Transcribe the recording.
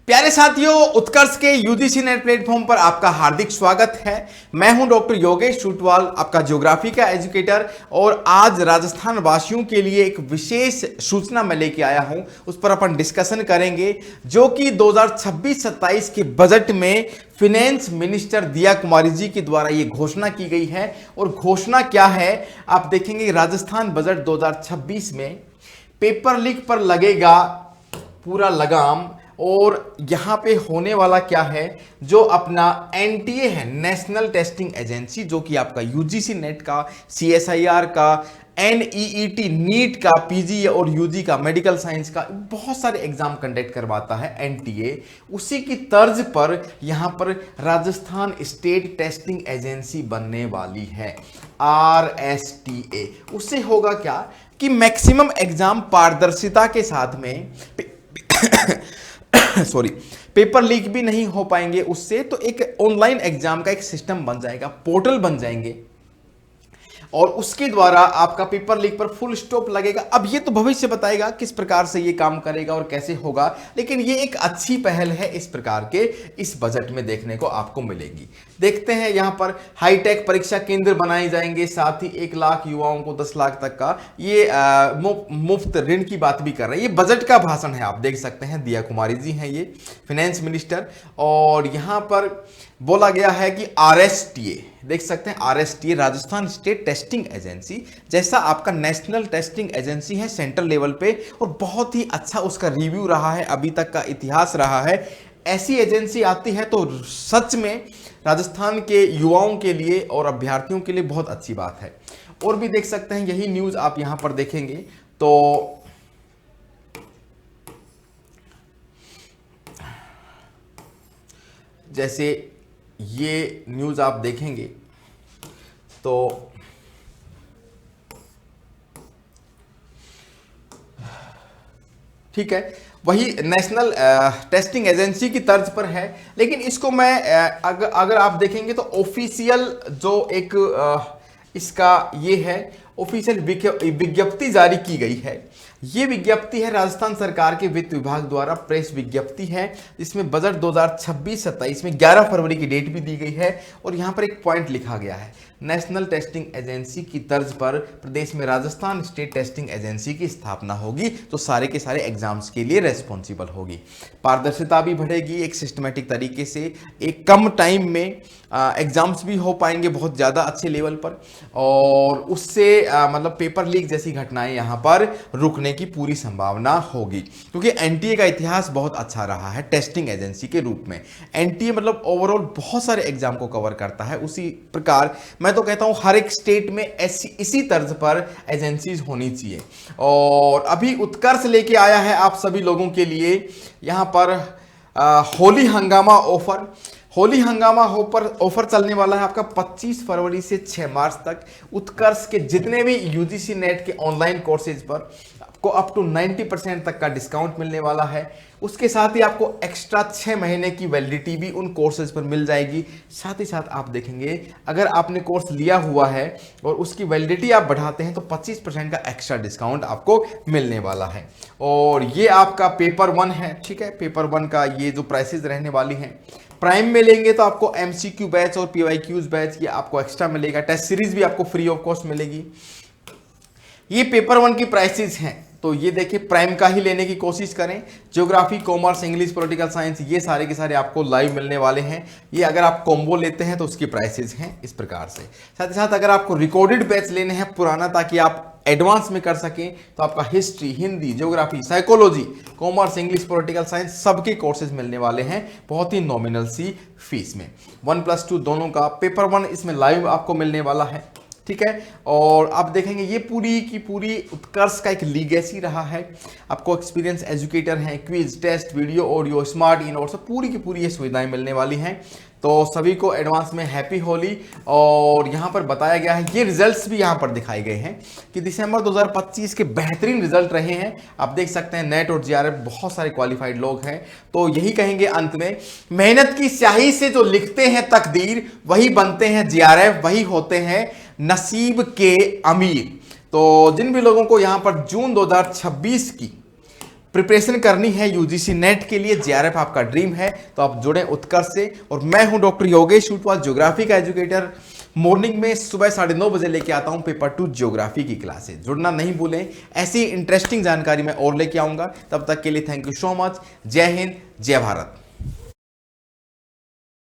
प्यारे साथियों, उत्कर्ष के यूजीसी नेट प्लेटफॉर्म पर आपका हार्दिक स्वागत है। मैं हूं डॉक्टर योगेश शुटवाल, आपका ज्योग्राफी का एजुकेटर। और आज राजस्थान वासियों के लिए एक विशेष सूचना मैं लेके आया हूं, उस पर अपन डिस्कशन करेंगे, जो कि 2026-27 के बजट में फिनेंस मिनिस्टर दिया कुमारी जी के द्वारा ये घोषणा की गई है। और घोषणा क्या है आप देखेंगे। राजस्थान बजट 2026 में पेपर लीक पर लगेगा पूरा लगाम। और यहां पे होने वाला क्या है, जो अपना एनटीए है, नेशनल टेस्टिंग एजेंसी, जो कि आपका यूजीसी नेट का, सीएसआईआर का, एनईईटी नीट का, पीजी और यूजी का, मेडिकल साइंस का, बहुत सारे एग्जाम कंडक्ट करवाता है एनटीए। उसी की तर्ज पर यहां पर राजस्थान स्टेट टेस्टिंग एजेंसी बनने वाली है, आरएसटीए। उससे होगा क्या कि मैक्सिमम एग्जाम पारदर्शिता के साथ में सॉरी पेपर लीक भी नहीं हो पाएंगे उससे। तो एक ऑनलाइन एग्जाम का एक सिस्टम बन जाएगा, पोर्टल बन जाएंगे, और उसके द्वारा आपका पेपर लीक पर फुल स्टॉप लगेगा। अब ये तो भविष्य बताएगा किस प्रकार से ये काम करेगा और कैसे होगा, लेकिन ये एक अच्छी पहल है, इस प्रकार के इस बजट में देखने को आपको मिलेगी। देखते हैं, यहां पर हाईटेक परीक्षा केंद्र बनाए जाएंगे, साथ ही 1 लाख युवाओं को 10 लाख तक का ये मुफ्त ऋण की बात भी कर रहे हैं। ये बजट का भाषण है, आप देख सकते हैं, दिया कुमारी जी हैं ये फाइनेंस मिनिस्टर। और यहां पर बोला गया है कि आरएसटीए, देख सकते हैं, आरएसटीए राजस्थान स्टेट टेस्टिंग एजेंसी, जैसा आपका नेशनल टेस्टिंग एजेंसी है सेंट्रल लेवल पे, और बहुत ही अच्छा उसका रिव्यू रहा है, अभी तक का इतिहास रहा है। ऐसी एजेंसी आती है तो सच में राजस्थान के युवाओं के लिए और अभ्यर्थियों के लिए बहुत अच्छी बात है। और भी देख सकते हैं, यही न्यूज आप यहां पर देखेंगे तो जैसे ये न्यूज आप देखेंगे तो ठीक है, वही नेशनल टेस्टिंग एजेंसी की तर्ज पर है। लेकिन इसको मैं अगर आप देखेंगे तो ऑफिशियल जो एक इसका ये है, ऑफिशियल विज्ञप्ति जारी की गई है। ये विज्ञप्ति है राजस्थान सरकार के वित्त विभाग द्वारा प्रेस विज्ञप्ति है, जिसमें बजट 2026-27 में 11 फरवरी की डेट भी दी गई है। और यहां पर एक पॉइंट लिखा गया है, नेशनल टेस्टिंग एजेंसी की तर्ज पर प्रदेश में राजस्थान स्टेट टेस्टिंग एजेंसी की स्थापना होगी, तो सारे के सारे एग्जाम्स के लिए रेस्पॉन्सिबल होगी। पारदर्शिता भी बढ़ेगी, एक सिस्टमेटिक तरीके से एक कम टाइम में एग्जाम्स भी हो पाएंगे बहुत ज़्यादा अच्छे लेवल पर। और उससे मतलब पेपर लीक जैसी घटनाएं यहाँ पर रुकने की पूरी संभावना होगी, क्योंकि एनटीए का इतिहास बहुत अच्छा रहा है टेस्टिंग एजेंसी के रूप में। एनटीए मतलब ओवरऑल बहुत सारे एग्जाम को कवर करता है। उसी प्रकार मैं तो कहता हूँ हर एक स्टेट में ऐसी इसी तर्ज पर एजेंसीज होनी चाहिए। और अभी उत्कर्ष लेके आया है आप सभी लोगों के लिए यहाँ पर होली हंगामा ऑफर। होली हंगामा ऑफर चलने वाला है आपका 25 फरवरी से 6 मार्च तक। उत्कर्ष के जितने भी यूजीसी नेट के ऑनलाइन कोर्सेज पर आपको अप टू 90% तक का डिस्काउंट मिलने वाला है। उसके साथ ही आपको एक्स्ट्रा 6 महीने की वैलिडिटी भी उन कोर्सेज पर मिल जाएगी। साथ ही साथ आप देखेंगे, अगर आपने कोर्स लिया हुआ है और उसकी वैलिडिटी आप बढ़ाते हैं तो 25% का एक्स्ट्रा डिस्काउंट आपको मिलने वाला है। और ये आपका पेपर 1 है, ठीक है। पेपर 1 का ये जो प्राइसेस रहने वाली हैं, प्राइम में लेंगे तो आपको एमसीक्यू बैच और पीवाईक्यूज बैच ये आपको एक्स्ट्रा मिलेगा। टेस्ट सीरीज भी आपको फ्री ऑफ कॉस्ट मिलेगी। ये पेपर 1 की प्राइसेस हैं, तो ये देखिए, प्राइम का ही लेने की कोशिश करें। Geography, commerce, English, political science, ये सारे के सारे आपको लाइव मिलने वाले हैं। ये अगर आप कॉम्बो लेते हैं तो उसकी प्राइसेस हैं इस प्रकार से। साथ ही साथ अगर आपको रिकॉर्डेड बैच लेने हैं पुराना, ताकि आप एडवांस में कर सकें, तो आपका history, Hindi, geography, psychology, commerce, English, political science सबके कोर्सेज मिलने वाले हैं बहुत ही नॉमिनल सी फीस में। 1+2 दोनों का पेपर 1 इसमें लाइव आपको मिलने वाला है, ठीक है। और आप देखेंगे ये पूरी की पूरी उत्कर्ष का एक लीगेसी रहा है। आपको एक्सपीरियंस एजुकेटर हैं, quiz, test, video, audio, smart इन और सब पूरी की पूरी ये सुविधाएं मिलने वाली हैं। तो सभी को एडवांस में हैप्पी होली। और यहाँ पर बताया गया है, ये रिजल्ट्स भी यहाँ पर दिखाए गए हैं कि दिसंबर 2025 के बेहतरीन रिजल्ट रहे हैं। आप देख सकते हैं नेट और जीआरएफ बहुत सारे क्वालिफाइड लोग हैं। तो यही कहेंगे अंत में, मेहनत की स्याही से जो लिखते हैं तकदीर, वही बनते हैं जीआरएफ, वही होते हैं नसीब के अमीर। तो जिन भी लोगों को यहाँ पर जून 2026 की प्रिपरेशन करनी है यूजीसी नेट के लिए, जेआरएफ आपका ड्रीम है, तो आप जुड़े उत्कर्ष से। और मैं हूं डॉक्टर योगेश ऊटवाल, ज्योग्राफी का एजुकेटर। मॉर्निंग में सुबह 9:30 बजे लेके आता हूं पेपर 2 ज्योग्राफी की क्लासेस। जुड़ना नहीं भूलें, ऐसी इंटरेस्टिंग जानकारी मैं और लेके आऊंगा। तब तक के लिए थैंक यू सो मच। जय हिंद, जय भारत।